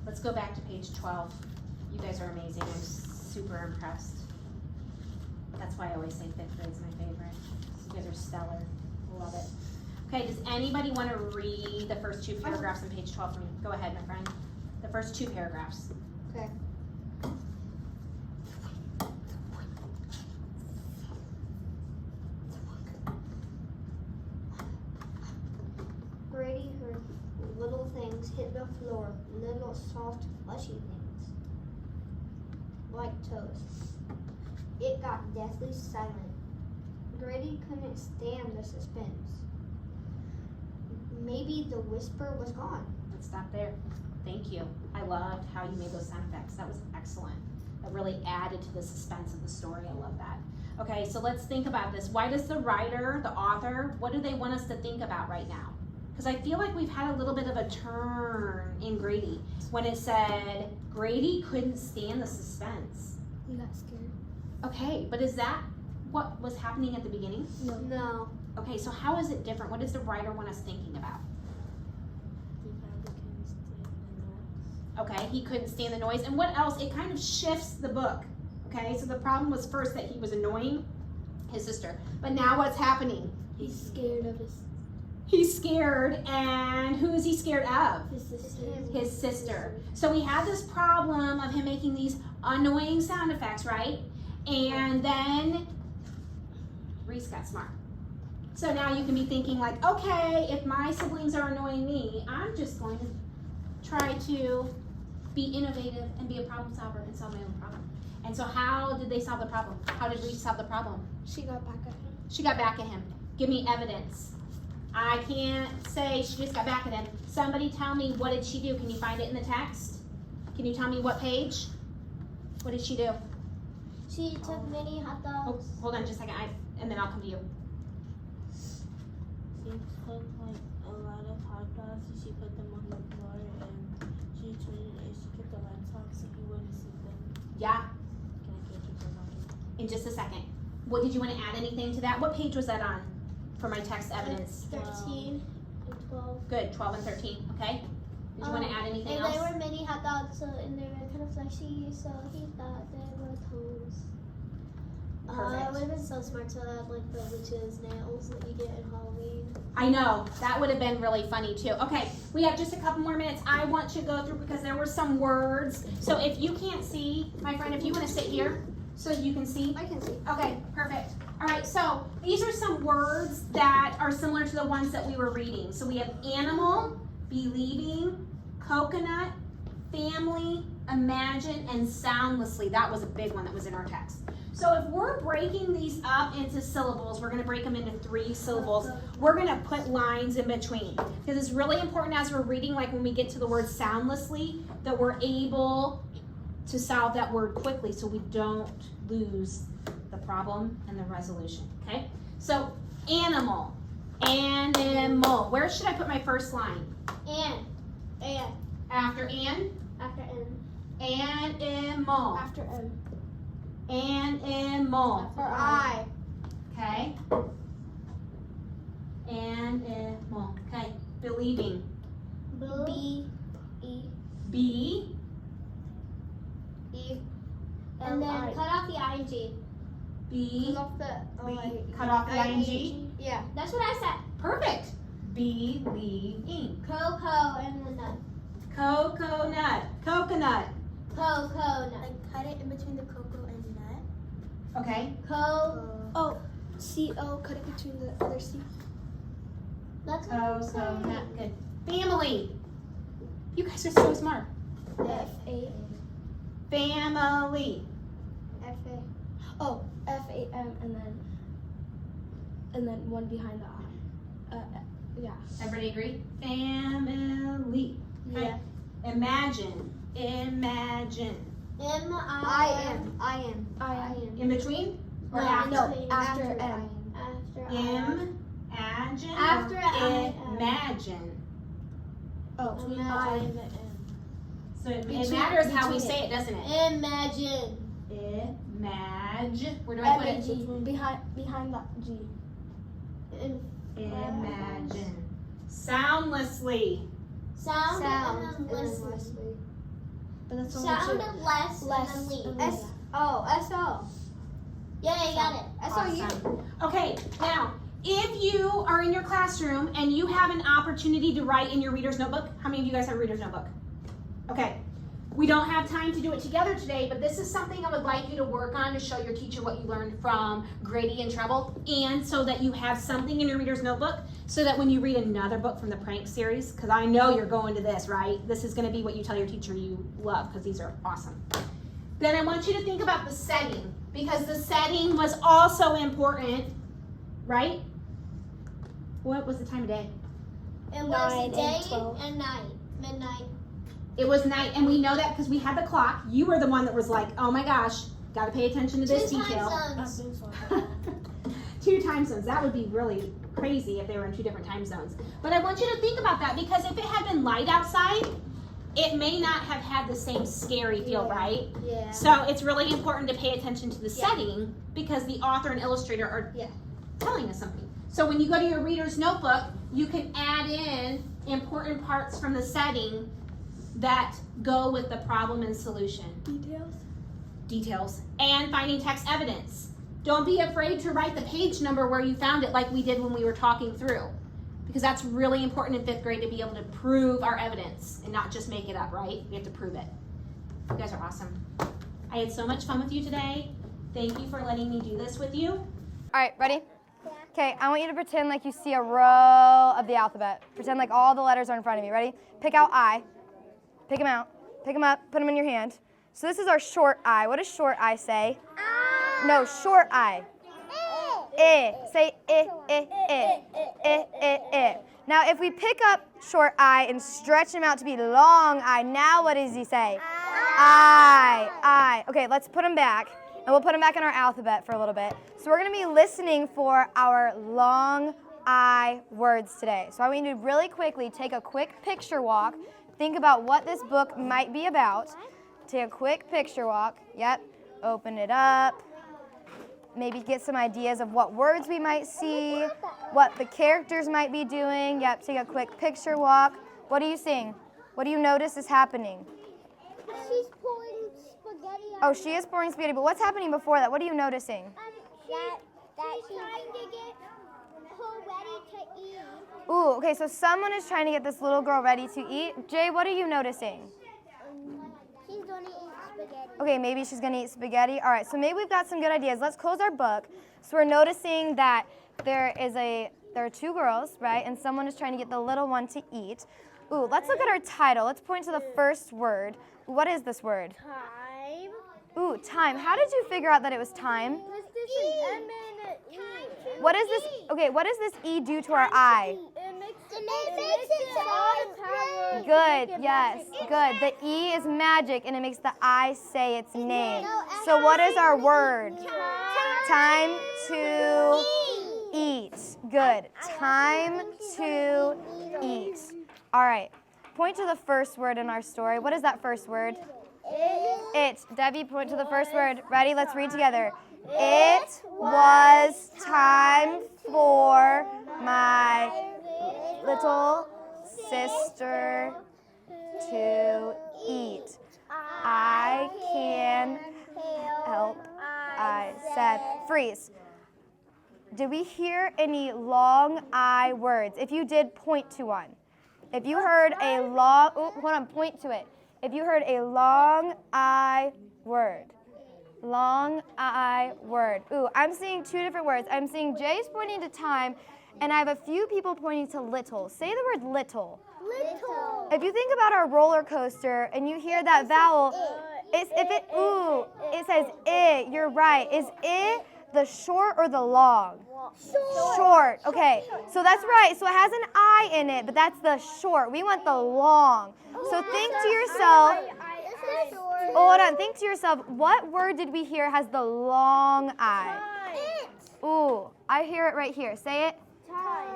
S4: Let's go back to page 12. You guys are amazing. I'm super impressed. That's why I always say 5th grade's my favorite. You guys are stellar. Love it. Okay, does anybody want to read the first 2 paragraphs on page 12 for me? Go ahead, my friend. The first 2 paragraphs.
S2: Okay. little things hit the floor, little soft, fleshy things, like toes. It got deathly silent. Grady couldn't stand the suspense. Maybe the whisper was gone.
S4: Let's stop there. Thank you. I loved how you made those sound effects. That was excellent. That really added to the suspense of the story. I love that. Okay, so let's think about this. Why does the writer, the author, what do they want us to think about right now? Because I feel like we've had a little bit of a turn in Grady when it said Grady couldn't stand the suspense.
S3: He got scared.
S4: Okay, but is that what was happening at the beginning?
S2: No.
S4: Okay, so how is it different? What does the writer want us thinking about? Okay, he couldn't stand the noise. And what else? It kind of shifts the book. Okay, so the problem was first that he was annoying his sister. But now what's happening?
S3: He's scared of
S4: He's scared, and who is he scared of?
S3: his sister.
S4: His sister. So we had this problem of him making these annoying sound effects, right? And then Reese got smart. So now you can be thinking like, okay, if my siblings are annoying me, I'm just going to try to be innovative and be a problem solver and solve my own problem. And so how did they solve the problem? How did Reese solve the problem?
S3: She got back at him.
S4: She got back at him. Give me evidence. I can't say she just got back at him. Somebody tell me, what did she do? Can you find it in the text? Can you tell me what page? What did she do?
S5: She took many hot dogs.
S4: Oh, hold on just a second, and then I'll come to you.
S6: She took like a lot of hot dogs and she put them on the floor and she took the lights off so he wouldn't see them.
S4: Yeah,
S6: Can I get you the lights?
S4: in just a second. What did you want to add anything to that? What page was that on for my text evidence?
S5: 13 and 12.
S4: Good, 12 and 13, okay? Did you want to add anything
S5: And
S4: else?
S5: they were mini hot dogs, so, and they were kind of fleshy, so he thought they were toes. It
S4: Perfect.
S5: would have been so smart to add like the witch's nails that you get in Halloween.
S4: I know, that would have been really funny too. Okay, we have just a couple more minutes. I want to go through because there were some words. So if you can't see, my friend, if you want to sit here so you can see.
S2: I can see.
S4: Okay, perfect. All right, so these are some words that are similar to the ones that we were reading. So we have animal, believing, coconut, family, imagine, and soundlessly. That was a big one that was in our text. So if we're breaking these up into syllables, we're going to break them into 3 syllables. We're going to put lines in between because it's really important as we're reading, like when we get to the word soundlessly, that we're able to solve that word quickly so we don't lose the problem and the resolution, okay? So animal, animal. Where should I put my first line?
S5: And
S4: After an?
S5: after N.
S4: Animal.
S3: After M.
S4: Animal.
S2: For I.
S4: Okay. Animal. Okay. Believing.
S5: B E
S4: B.
S2: E.
S5: and then
S3: I.
S5: cut off the ing.
S4: B.
S2: Cut off the
S4: B. Cut off the ing.
S2: Yeah.
S5: That's what I said.
S4: Perfect. Believing.
S5: Cocoa and the nut.
S4: Coconut. Coconut.
S5: Coconut.
S6: Like cut it in between the cocoa and nut.
S4: Okay.
S5: Co.
S3: C-O, cut it between the other C.
S5: That's what I'm
S4: Coconut.
S5: saying.
S4: Good. Family. You guys are so smart.
S3: F-A.
S4: Family.
S2: F-A.
S3: Oh, F-A-M, and then one behind the I. Yeah.
S4: Everybody agree? Family. Okay.
S3: Yeah.
S4: Imagine. Imagine.
S2: I am.
S4: In between? Or
S5: No,
S4: after?
S3: No, after M.
S5: After
S4: Imagine.
S5: After
S4: or
S5: I am.
S4: Imagine.
S3: Oh,
S6: Between
S3: I.
S6: I and the M.
S4: So it
S3: Between-
S4: matters how we
S3: between
S4: say it, doesn't it?
S5: Imagine.
S4: Imagine. Where do I put it?
S3: M-A-G. Behind the G.
S4: Imagine. Soundlessly.
S5: Sound,
S2: Sound.
S5: and then listen.
S3: But that's only
S5: Sound
S3: two.
S5: less,
S3: Less.
S5: and then leave.
S3: and
S2: S. Oh, S-O.
S5: Yeah, you got it.
S2: S-O-U.
S4: Awesome. Okay, now, if you are in your classroom and you have an opportunity to write in your reader's notebook, how many of you guys have a reader's notebook? Okay. We don't have time to do it together today, but this is something I would like you to work on to show your teacher what you learned from Grady and Treble, and so that you have something in your reader's notebook so that when you read another book from the prank series, because I know you're going to this, right? This is going to be what you tell your teacher you love, because these are awesome. Then I want you to think about the setting, because the setting was also important, right? What was the time of day?
S2: It
S3: 9
S2: was
S3: and
S2: day
S3: 12.
S2: and night. Midnight.
S4: It was night, and we know that because we had the clock. You were the one that was like, oh my gosh, got to pay attention to this detail.
S6: I've been so bad.
S4: 2 time zones. That would be really crazy if they were in 2 different time zones. But I want you to think about that, because if it had been light outside, it may not have had the same scary feel, right?
S2: Yeah.
S4: So it's really important to pay attention to the setting, because the author and illustrator are telling us something. So when you go to your reader's notebook, you can add in important parts from the setting that go with the problem and solution. Details. And finding text evidence. Don't be afraid to write the page number where you found it, like we did when we were talking through, because that's really important in 5th grade, to be able to prove our evidence and not just make it up, right? We have to prove it. You guys are awesome. I had so much fun with you today. Thank you for letting me do this with you.
S7: All right, ready? Okay, I want you to pretend like you see a row of the alphabet. Pretend like all the letters are in front of you. Ready? Pick out I. Pick them out. Pick them up. Put them in your hand. So this is our short I. What does short I say? No, short I. I. Say I. Now, if we pick up short I and stretch him out to be long I, now what does he say? I. Okay, let's put him back. And we'll put them back in our alphabet for a little bit. So we're going to be listening for our long I words today. So I want you to really quickly take a quick picture walk. Think about what this book might be about. Take a quick picture walk. Yep. Open it up. Maybe get some ideas of what words we might see, what the characters might be doing. Yep. Take a quick picture walk. What are you seeing? What do you notice is happening?
S2: She's pouring spaghetti out.
S7: Oh, she is pouring spaghetti, but what's happening before that? What are you noticing?
S2: That she's trying to get her ready to eat.
S7: Ooh, okay, so someone is trying to get this little girl ready to eat. Jay, what are you noticing?
S2: She's going to eat spaghetti.
S7: Okay, maybe she's going to eat spaghetti. All right, so maybe we've got some good ideas. Let's close our book. So we're noticing that there are 2 girls, right? And someone is trying to get the little one to eat. Ooh, let's look at our title. Let's point to the first word. What is this word?
S2: Time.
S7: Ooh, time. How did you figure out that it was time? What is this? Okay, what does this E do to our eye?
S2: It makes it sound.
S7: Good, yes, good. The E is magic, and it makes the I say its name. So what is our word? Time to eat. Good. Time to eat. All right. Point to the first word in our story. What is that first word? It. Debbie, point to the first word. Ready? Let's read together. It was time for my little sister to eat. I can help, I said. Freeze. Did we hear any long I words? If you did, point to one. If you heard a long, hold on, point to it. If you heard a long I word. Long I word. Ooh, I'm seeing 2 different words. I'm seeing Jay's pointing to time, and I have a few people pointing to little. Say the word little.
S2: Little.
S7: If you think about our roller coaster and you hear that vowel, it says I. You're right. Is I the short or the long? Short. Okay, so that's right. So it has an I in it, but that's the short. We want the long. So think to yourself, hold on, think to yourself, what word did we hear has the long I? Ooh, I hear it right here. Say it.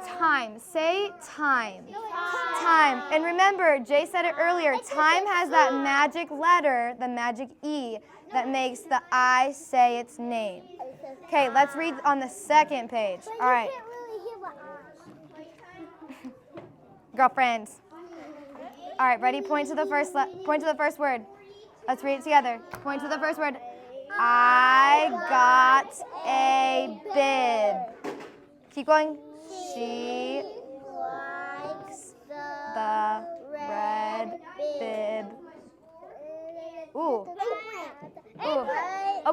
S7: Time. Say time. Time. And remember, Jay said it earlier, time has that magic letter, the magic E, that makes the I say its name. Okay, let's read on the second page. All right. Girlfriends. All right, ready? Point to the first word. Let's read it together. Point to the first word. I got a bib. Keep going. She likes the red bib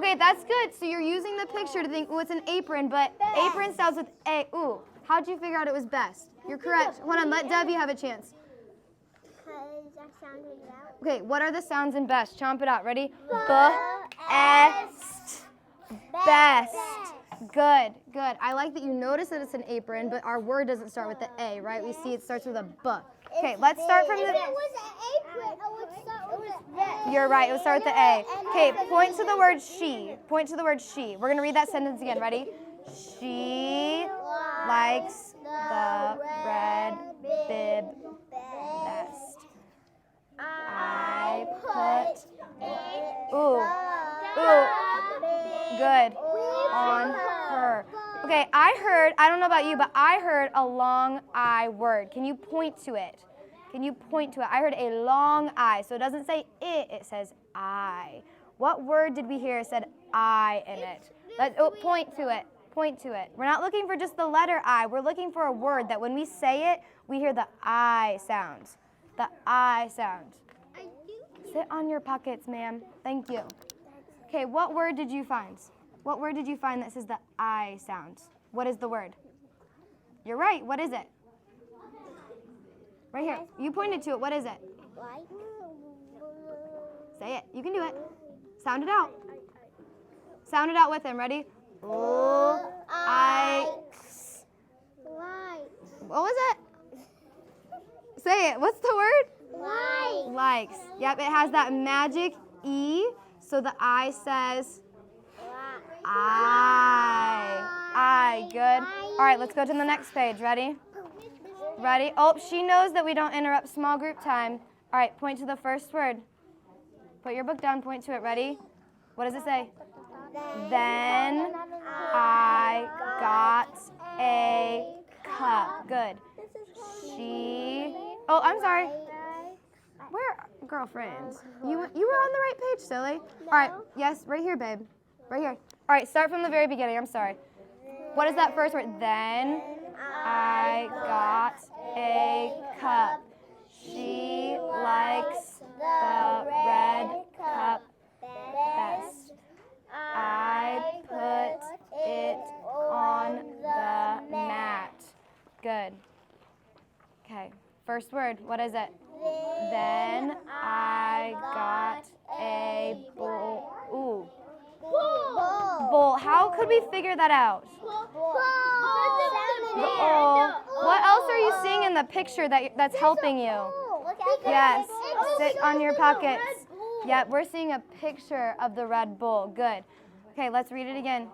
S7: Okay, that's good. So you're using the picture to think, oh, it's an apron, but apron starts with A. Ooh, how'd you figure out it was best? You're correct. Hold on, let Debbie have a chance.
S2: Because I sounded it out.
S7: Okay, what are the sounds in best? Chomp it out. Ready? Best. Best. Good, good. I like that you notice that it's an apron, but our word doesn't start with the A, right? We see it starts with a B. Okay, let's start from
S2: If it
S7: the...
S2: was an apron, I would start with the
S7: You're right, it would start with the A. Okay, point to the word she. Point to the word she. We're going to read that sentence again. Ready? She likes the red bib best. I put good on her. Okay, I don't know about you, but I heard a long I word. Can you point to it? Can you point to it? I heard a long I. So it doesn't say it says I. What word did we hear said I in it? Point to it. Point to it. We're not looking for just the letter I. We're looking for a word that when we say it, we hear the I sound. The I sound. Sit on your pockets, ma'am. Thank you. Okay, what word did you find? What word did you find that says the I sound? What is the word? You're right. What is it? Right here. You pointed to it. What is it?
S2: Like.
S7: Say it. You can do it. Sound it out. Sound it out with him. Ready? I. What was it? Say it. What's the word? Likes. Yep, it has that magic E. So the I says I. Good. All right, let's go to the next page. Ready? Ready? Oh, she knows that we don't interrupt small group time. All right, point to the first word. Put your book down, point to it. Ready? What does it say? Then I got a cup. Good. Oh, I'm sorry. Where, girlfriends? You were on the right page, silly. All right, yes, right here, babe. Right here. All right, start from the very beginning. I'm sorry. What is that first word? Then I got a cup. She likes the red cup best. I put it on the mat. Good. Okay, first word. What is it? Then I got a bowl. Ooh. Bowl. How could we figure that out? Bowl. What else are you seeing in the picture that's helping you? Yes. Sit on your pockets. Yep, we're seeing a picture of the Red Bull. Good. Okay, let's read it again.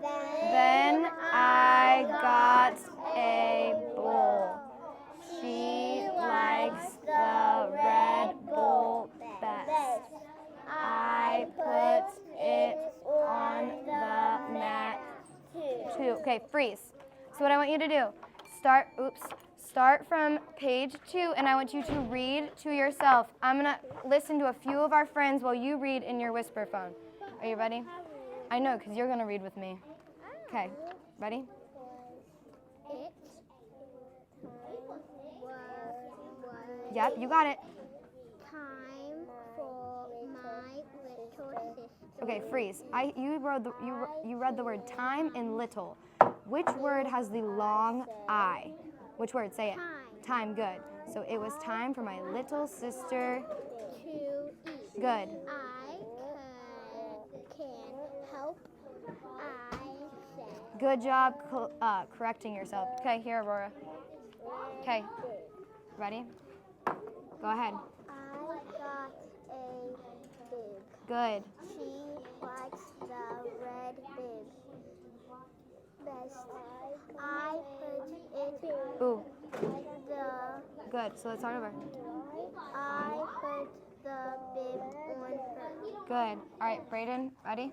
S7: Then I got a bowl. She likes the Red Bull best. I put it on the mat too. Okay, freeze. So what I want you to do, start from page 2, and I want you to read to yourself. I'm gonna listen to a few of our friends while you read in your whisper phone. Are you ready? I know, because you're gonna read with me. Okay, ready? Yep, you got it.
S2: Time for my little sister.
S7: Okay, freeze. You read the word time in little. Which word has the long I? Which word? Say it. Time. Good. So it was time for my little sister
S2: To eat.
S7: Good.
S2: I can help. I said.
S7: Good job correcting yourself. Okay, here, Aurora. Okay, ready? Go ahead.
S2: I got a bib.
S7: Good.
S2: She likes the red bib best. I put it
S7: Ooh,
S2: the
S7: good. So let's start over.
S2: I put the bib on her.
S7: Good. All right, Brayden, ready?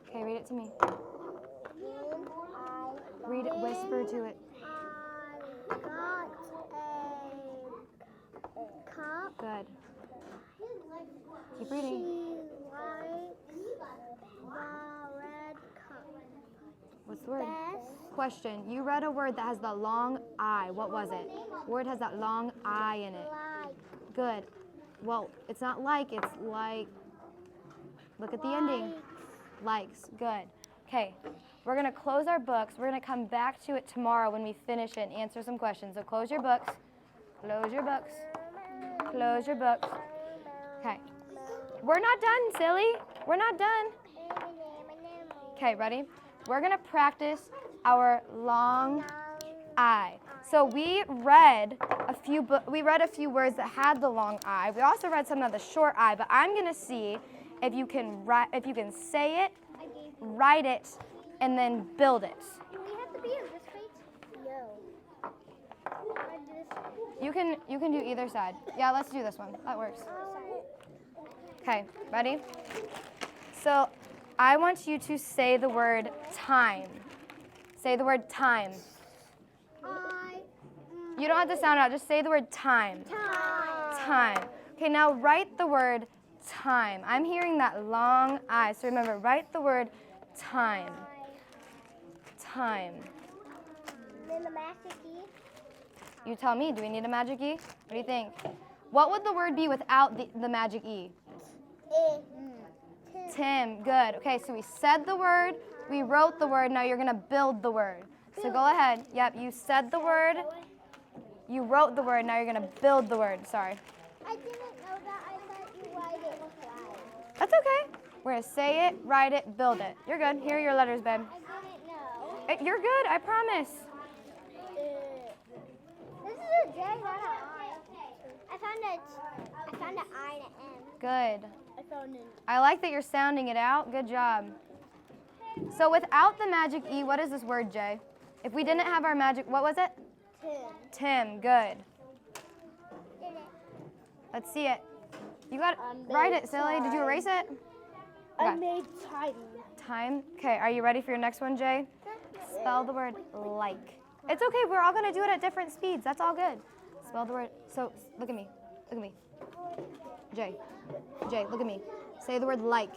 S7: Okay, read it to me.
S2: Then
S7: Read it, whisper to it.
S2: I got a cup.
S7: Good. Keep reading.
S2: She likes the red cup.
S7: What's the word?
S2: Best.
S7: Question. You read a word that has the long I. What was it? Word has that long I in it.
S2: Like.
S7: Good. Well, it's not like, it's like. Look at the ending. Likes. Good. Okay. We're going to close our books. We're going to come back to it tomorrow when we finish it and answer some questions. So close your books. Close your books. Close your books. Okay. We're not done, silly. We're not done. Okay, ready? We're going to practice our long I. So we read a few words that had the long I. We also read some of the short I, but I'm going to see if you can say it, write it, and then build it.
S2: Do we have to be on this page? No.
S7: You can do either side. Yeah, let's do this one. That works. Okay, ready? So I want you to say the word time. Say the word time. You don't have to sound it out. Just say the word time. Time. Okay, now write the word time. I'm hearing that long I. So remember, write the word time. Time.
S2: Then the magic E.
S7: You tell me. Do we need a magic E? What do you think? What would the word be without the magic E? Tim. Good. Okay, so we said the word. We wrote the word. Now you're going to build the word. So go ahead. Yep, you said the word. You wrote the word. Now you're going to build the word. Sorry.
S2: I didn't know that. I thought you write it with lines.
S7: That's okay. We're going to say it, write it, build it. You're good. Here are your letters, babe.
S2: I didn't know.
S7: You're good. I promise.
S2: This is a J, not an I. I found an I and an M.
S7: Good.
S5: I found an
S7: I like that you're sounding it out. Good job. So without the magic E, what is this word, Jay? If we didn't have our magic, what was it? Tim. Good. Let's see it. You got write it, silly. Did you erase it?
S5: I
S7: Okay.
S5: made time.
S7: Time. Okay, are you ready for your next one, Jay? Spell the word like. It's okay. We're all going to do it at different speeds. That's all good. Spell the word. So look at me. Look at me. Jay, look at me. Say the word like.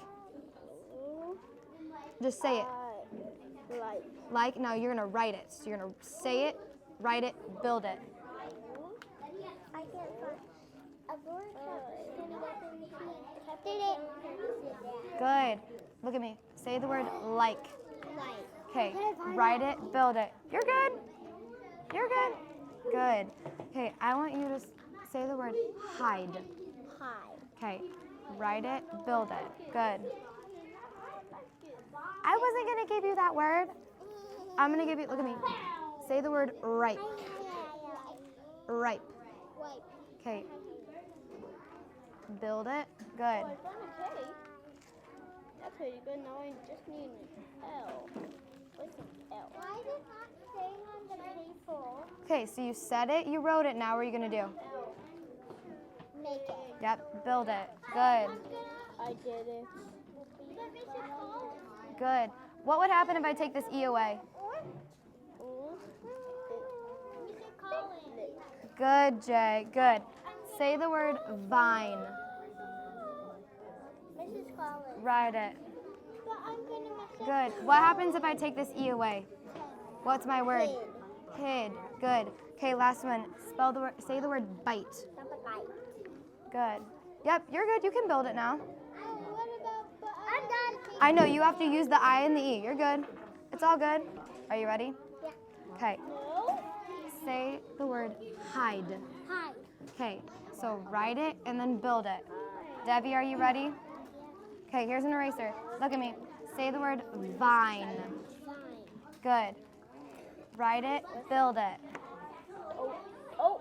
S7: Just say it. Like. Now you're going to write it. So you're going to say it, write it, build it.
S2: I can't find a board.
S7: Good. Look at me. Say the word like. Okay. Write it, build it. You're good. You're good. Good. Okay. I want you to say the word hide. Okay. Write it, build it. Good. I wasn't going to give you that word. I'm going to give you, look at me. Say the word ripe. Ripe. Okay. Build it. Good.
S5: I found a K. That's pretty good. Now I just need an L. What's an L?
S2: Why is it not staying on the paper?
S7: Okay, so you said it, you wrote it. Now what are you going to do?
S2: Make it.
S7: Yep, build it. Good.
S5: I did it.
S7: Good. What would happen if I take this E away? Good, Jay. Good. Say the word vine.
S2: Mrs. Collins.
S7: Write it.
S2: But I'm gonna mess up.
S7: Good. What happens if I take this E away? What's my word? Hid. Good. Okay, last one. Spell the word. Say the word bite. Good. Yep, you're good. You can build it now.
S2: What about? But I'm done.
S7: I know you have to use the I and the E. You're good. It's all good. Are you ready?
S2: Yeah.
S7: Okay. Say the word hide.
S2: Hi.
S7: Okay, so write it and then build it. Debbie, are you ready? Okay, here's an eraser. Look at me. Say the word vine. Good. Write it, build it.
S5: Oh,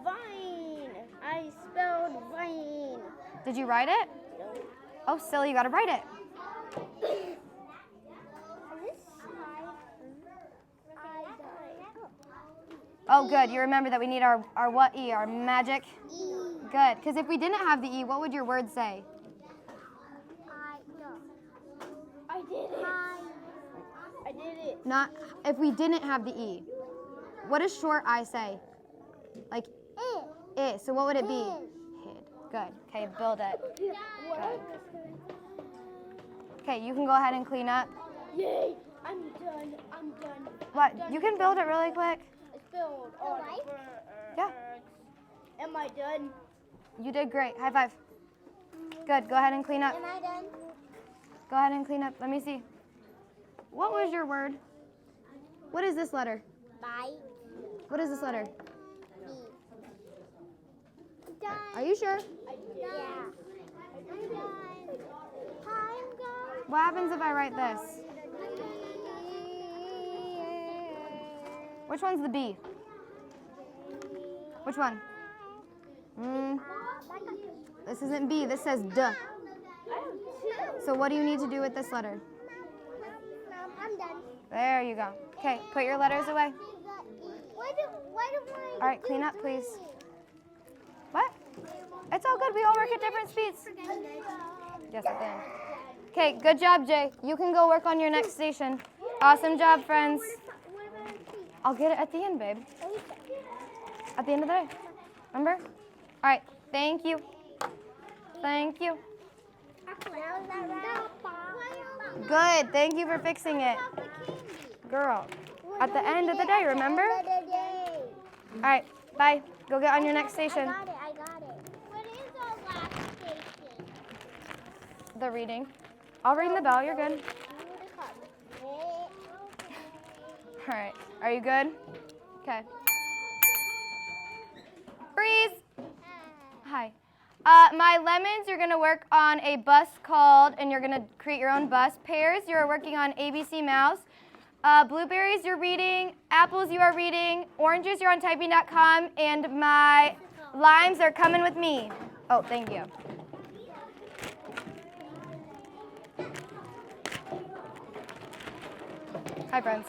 S5: vine. I spelled vine.
S7: Did you write it? Oh, silly, you gotta write it. Oh, good. You remember that we need our what E? Our magic?
S2: E.
S7: Good. Because if we didn't have the E, what would your word say?
S5: I did it. I did it.
S7: Not if we didn't have the E. What does short I say? Like it. So what would it be? Hid. Good. Okay, build it. Good. Okay, you can go ahead and clean up.
S5: Yay! I'm done.
S7: What? You can build it really quick.
S5: I spelled all the words.
S7: Yeah.
S5: Am I done?
S7: You did great. High five. Good. Go ahead and clean up.
S2: Am I done?
S7: Go ahead and clean up. Let me see. What was your word? What is this letter?
S2: Bite.
S7: What is this letter?
S2: Done.
S7: Are you sure?
S2: Yeah. I'm done. Hi, I'm done.
S7: What happens if I write this? Which one's the B? Which one? This isn't B. This says D. So what do you need to do with this letter?
S2: I'm done.
S7: There you go. Okay, put your letters away.
S2: Why do I?
S7: All right, clean up, please. What? It's all good. We all work at different speeds. Yes, at the end. Okay, good job, Jay. You can go work on your next station. Awesome job, friends. I'll get it at the end, babe. At the end of the day. Remember? All right, thank you. Thank you. Good, thank you for fixing it. Girl, at the end of the day, remember? All right, bye. Go get on your next station.
S2: I got it. What is our last station?
S7: The reading. I'll ring the bell, you're good. All right, are you good? Okay. Breeze. Hi. My lemons, you're gonna work on a bus called, and you're gonna create your own bus. Pears, you're working on ABC Mouse. Blueberries, you're reading. Apples, you are reading. Oranges, you're on typing.com. And my limes are coming with me. Oh, thank you. Hi, friends.